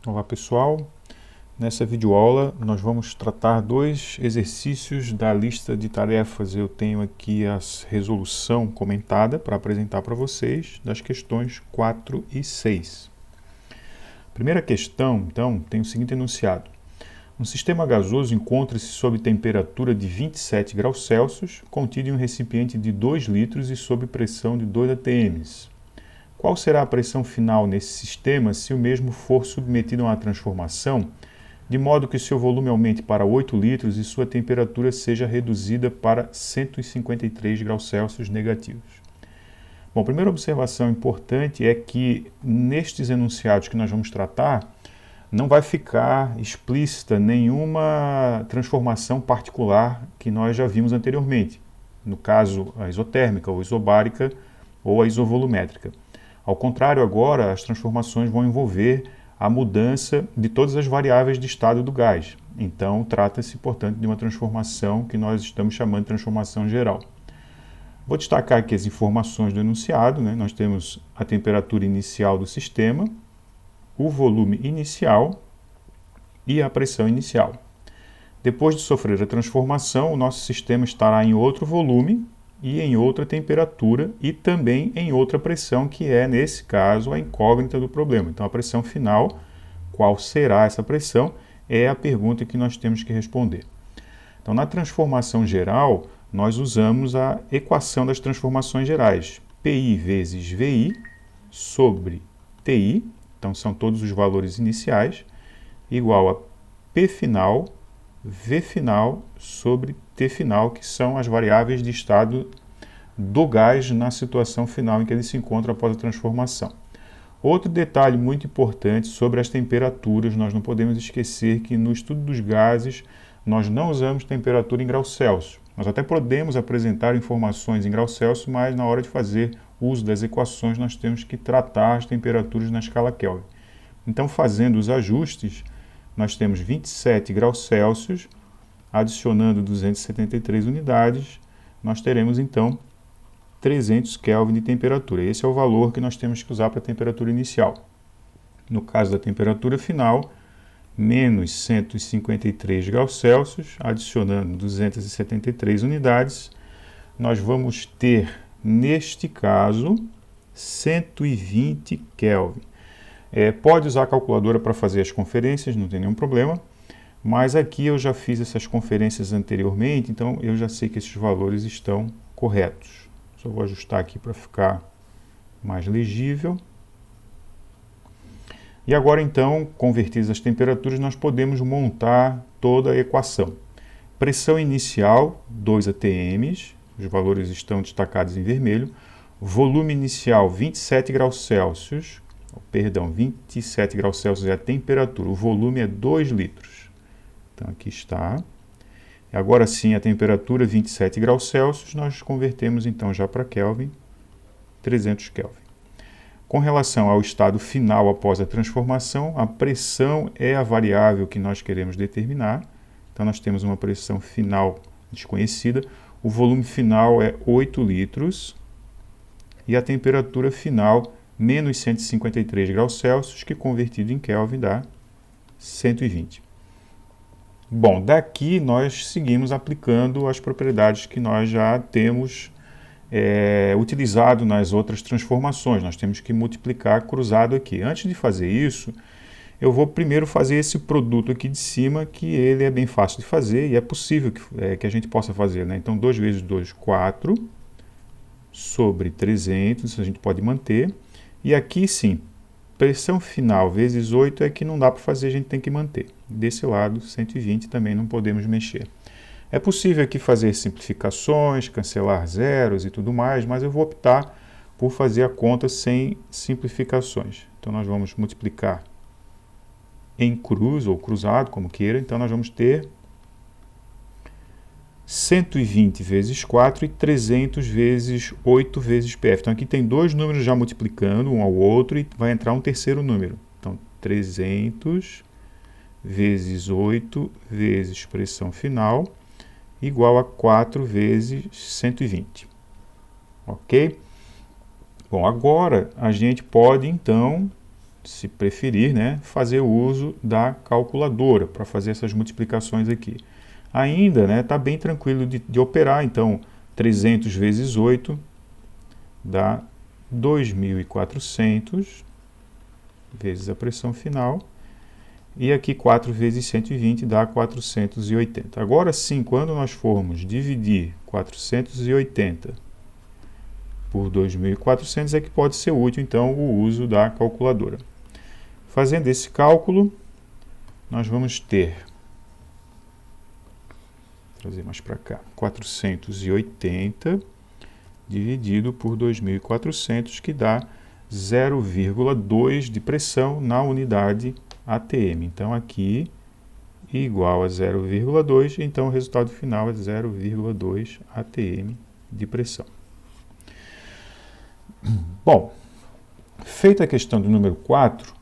Olá pessoal, nessa videoaula nós vamos tratar dois exercícios da lista de tarefas. Eu tenho aqui a resolução comentada para apresentar para vocês das questões 4 e 6. Primeira questão, então, tem o seguinte enunciado. Um sistema gasoso encontra-se sob temperatura de 27 graus Celsius, contido em um recipiente de 2 litros e sob pressão de 2 atm. Qual será a pressão final nesse sistema se o mesmo for submetido a uma transformação, de modo que seu volume aumente para 8 litros e sua temperatura seja reduzida para 153 graus Celsius negativos? Bom, a primeira observação importante é que nestes enunciados que nós vamos tratar, não vai ficar explícita nenhuma transformação particular que nós já vimos anteriormente, no caso a isotérmica ou isobárica ou a isovolumétrica. Ao contrário, agora as transformações vão envolver a mudança de todas as variáveis de estado do gás. Então, trata-se, portanto, de uma transformação que nós estamos chamando de transformação geral. Vou destacar aqui as informações do enunciado, né? Nós temos a temperatura inicial do sistema, o volume inicial e a pressão inicial. Depois de sofrer a transformação, o nosso sistema estará em outro volume e em outra temperatura e também em outra pressão, que é, nesse caso, a incógnita do problema. Então, a pressão final, qual será essa pressão, é a pergunta que nós temos que responder. Então, na transformação geral, nós usamos a equação das transformações gerais. PI vezes VI sobre TI, então são todos os valores iniciais, igual a P final, V final sobre T final, que são as variáveis de estado do gás na situação final em que ele se encontra após a transformação. Outro detalhe muito importante sobre as temperaturas, nós não podemos esquecer que no estudo dos gases nós não usamos temperatura em graus Celsius. Nós até podemos apresentar informações em graus Celsius, mas na hora de fazer uso das equações nós temos que tratar as temperaturas na escala Kelvin. Então, fazendo os ajustes, nós temos 27 graus Celsius, adicionando 273 unidades, nós teremos então 300 Kelvin de temperatura. Esse é o valor que nós temos que usar para a temperatura inicial. No caso da temperatura final, menos 153 graus Celsius, adicionando 273 unidades, nós vamos ter, neste caso, 120 Kelvin. Pode usar a calculadora para fazer as conferências, não tem nenhum problema, mas aqui eu já fiz essas conferências anteriormente, então eu já sei que esses valores estão corretos. Só vou ajustar aqui para ficar mais legível. E agora então, convertidas as temperaturas, nós podemos montar toda a equação. Pressão inicial, 2 atm, os valores estão destacados em vermelho. Volume inicial, 27 graus Celsius. Perdão, 27 graus Celsius é a temperatura, o volume é 2 litros. Então aqui está. Agora sim, a temperatura 27 graus Celsius, nós convertemos então já para Kelvin, 300 Kelvin. Com relação ao estado final após a transformação, a pressão é a variável que nós queremos determinar. Então nós temos uma pressão final desconhecida, o volume final é 8 litros e a temperatura final menos 153 graus Celsius, que convertido em Kelvin dá 120. Bom, daqui nós seguimos aplicando as propriedades que nós já temos utilizado nas outras transformações. Nós temos que multiplicar cruzado aqui. Antes de fazer isso, eu vou primeiro fazer esse produto aqui de cima, que ele é bem fácil de fazer e é possível que a gente possa fazer, né? Então, 2 vezes 2, 4, sobre 300, isso a gente pode manter. E aqui sim, pressão final vezes 8 é que não dá para fazer, a gente tem que manter. Desse lado, 120 também não podemos mexer. É possível aqui fazer simplificações, cancelar zeros e tudo mais, mas eu vou optar por fazer a conta sem simplificações. Então nós vamos multiplicar em cruz ou cruzado, como queira. Então nós vamos ter 120 vezes 4 e 300 vezes 8 vezes PF. Então aqui tem dois números já multiplicando um ao outro e vai entrar um terceiro número. Então 300 vezes 8 vezes pressão final igual a 4 vezes 120. Ok? Bom, agora a gente pode então se preferir, né, fazer o uso da calculadora para fazer essas multiplicações aqui. Ainda, né, está bem tranquilo de operar, então 300 vezes 8 dá 2.400 vezes a pressão final. E aqui 4 vezes 120 dá 480. Agora sim, quando nós formos dividir 480 por 2.400, é que pode ser útil, então, o uso da calculadora. Fazendo esse cálculo, nós vamos ter, vou trazer mais para cá, 480 dividido por 2.400, que dá 0,2 de pressão na unidade ATM. Então, aqui igual a 0,2, então o resultado final é 0,2 ATM de pressão. Bom, feita a questão do número 4,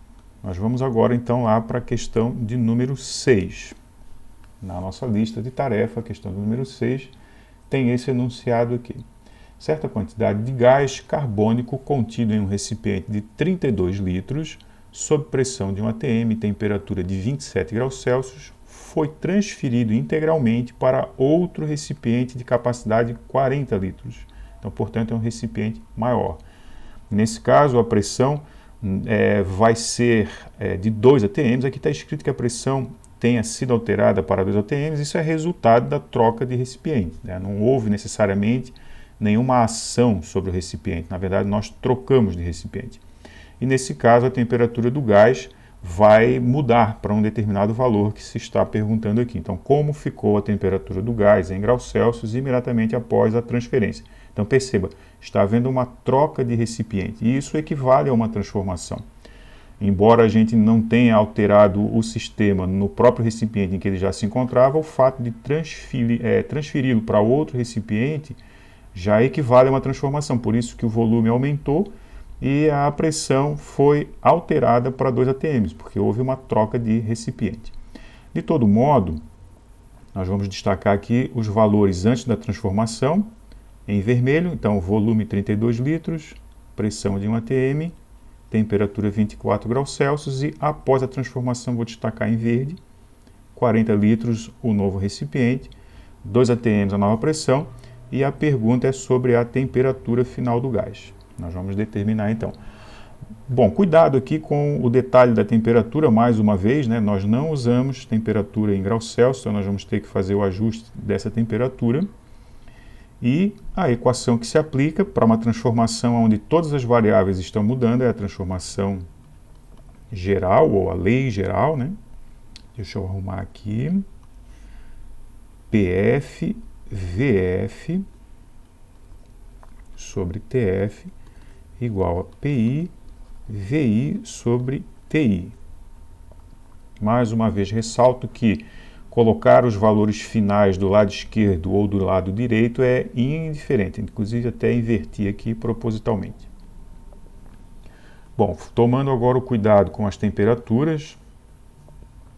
nós vamos agora então lá para a questão de número 6. Na nossa lista de tarefa, a questão do número 6 tem esse enunciado aqui. Certa quantidade de gás carbônico contido em um recipiente de 32 litros, sob pressão de 1 atm e temperatura de 27 graus Celsius, foi transferido integralmente para outro recipiente de capacidade de 40 litros. Então, portanto, é um recipiente maior. Nesse caso, a pressão vai ser de 2 atms. Aqui está escrito que a pressão tenha sido alterada para 2 atms. Isso é resultado da troca de recipiente, né? Não houve necessariamente nenhuma ação sobre o recipiente. Na verdade, nós trocamos de recipiente. E nesse caso, a temperatura do gás vai mudar para um determinado valor que se está perguntando aqui. Então, como ficou a temperatura do gás em graus Celsius imediatamente após a transferência? Então, perceba, está havendo uma troca de recipiente, e isso equivale a uma transformação. Embora a gente não tenha alterado o sistema no próprio recipiente em que ele já se encontrava, o fato de transferi-lo para outro recipiente já equivale a uma transformação. Por isso que o volume aumentou e a pressão foi alterada para 2 atms, porque houve uma troca de recipiente. De todo modo, nós vamos destacar aqui os valores antes da transformação, em vermelho, então volume 32 litros, pressão de 1 atm, temperatura 24 graus Celsius, e após a transformação vou destacar em verde, 40 litros o novo recipiente, 2 atms a nova pressão, e a pergunta é sobre a temperatura final do gás. Nós vamos determinar então. Bom, cuidado aqui com o detalhe da temperatura, mais uma vez, né? Nós não usamos temperatura em graus Celsius, então nós vamos ter que fazer o ajuste dessa temperatura. E a equação que se aplica para uma transformação onde todas as variáveis estão mudando é a transformação geral, ou a lei geral, né? Deixa eu arrumar aqui. PF, VF sobre TF igual a PI, VI sobre TI. Mais uma vez, ressalto que colocar os valores finais do lado esquerdo ou do lado direito é indiferente, inclusive até inverti aqui propositalmente. Bom, tomando agora o cuidado com as temperaturas,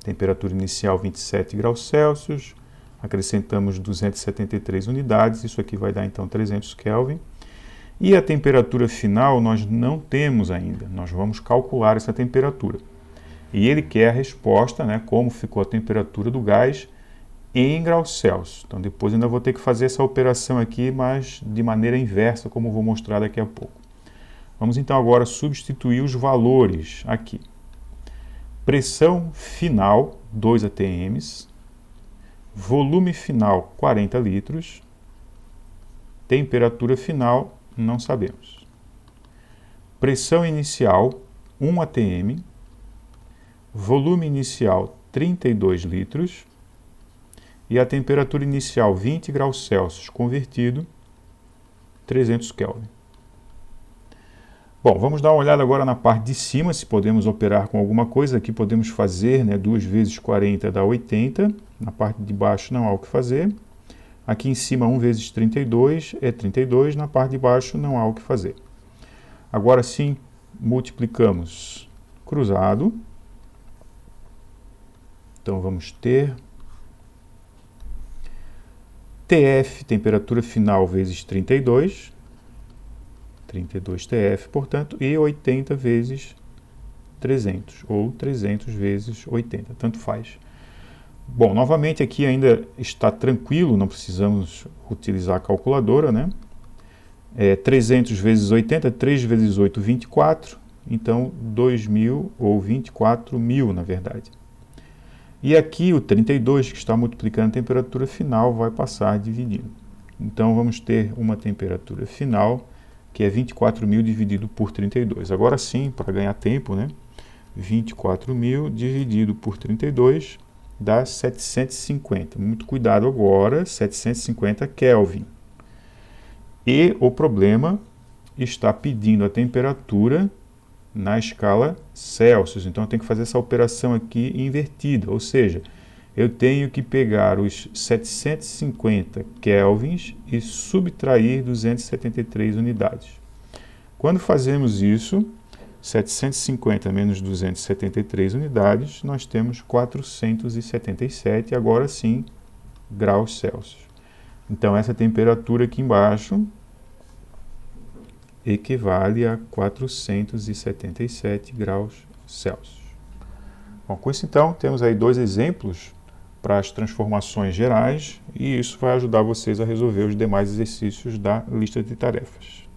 temperatura inicial 27 graus Celsius, acrescentamos 273 unidades, isso aqui vai dar então 300 Kelvin. E a temperatura final nós não temos ainda, nós vamos calcular essa temperatura. E ele quer a resposta, né, como ficou a temperatura do gás em graus Celsius. Então depois ainda vou ter que fazer essa operação aqui, mas de maneira inversa, como vou mostrar daqui a pouco. Vamos então agora substituir os valores aqui. Pressão final, 2 atms. Volume final, 40 litros. Temperatura final, não sabemos. Pressão inicial, 1 atm. Volume inicial, 32 litros. E a temperatura inicial, 20 graus Celsius, convertido, 300 Kelvin. Bom, vamos dar uma olhada agora na parte de cima, se podemos operar com alguma coisa. Aqui podemos fazer, né, 2 vezes 40 dá 80. Na parte de baixo não há o que fazer. Aqui em cima 1 vezes 32 é 32. Na parte de baixo não há o que fazer. Agora sim, multiplicamos cruzado. Então vamos ter TF, temperatura final, vezes 32. 32 TF, portanto, e 80 vezes 300, ou 300 vezes 80, tanto faz. Bom, novamente aqui ainda está tranquilo, não precisamos utilizar a calculadora, né? 300 vezes 80, 3 vezes 8, 24, então 2.000 ou 24.000 na verdade. E aqui o 32, que está multiplicando a temperatura final, vai passar dividindo. Então vamos ter uma temperatura final que é 24.000 dividido por 32. Agora sim, para ganhar tempo, né? 24.000 dividido por 32 dá 750. Muito cuidado agora, 750 Kelvin. E o problema está pedindo a temperatura na escala Celsius. Então eu tenho que fazer essa operação aqui invertida, ou seja, eu tenho que pegar os 750 kelvins e subtrair 273 unidades. Quando fazemos isso, 750 menos 273 unidades, nós temos 477, agora sim, graus Celsius. Então essa temperatura aqui embaixo equivale a 477 graus Celsius. Bom, com isso então, temos aí dois exemplos para as transformações gerais e isso vai ajudar vocês a resolver os demais exercícios da lista de tarefas.